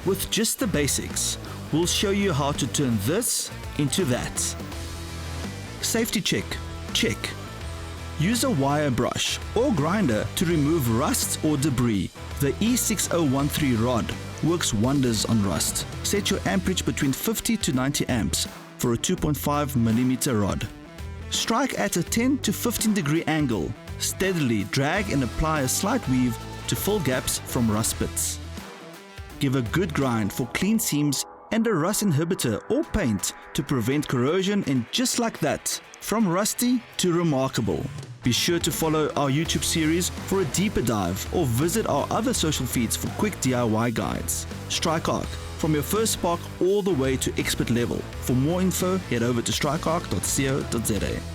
With just the basics, we'll show you how to turn this into that. Safety check. Check. Use a wire brush or grinder to remove rust or debris. The E6013 rod works wonders on rust. Set your amperage between 50 to 90 amps for a 2.5mm rod. Strike at a 10 to 15 degree angle. Steadily drag and apply a slight weave to fill gaps from rust bits. Give a good grind for clean seams and a rust inhibitor or paint to prevent corrosion, and just like that, from rusty to remarkable. Be sure to follow our YouTube series for a deeper dive or visit our other social feeds for quick DIY guides. Strike Arc, from your first spark all the way to expert level. For more info, head over to strikearc.co.za.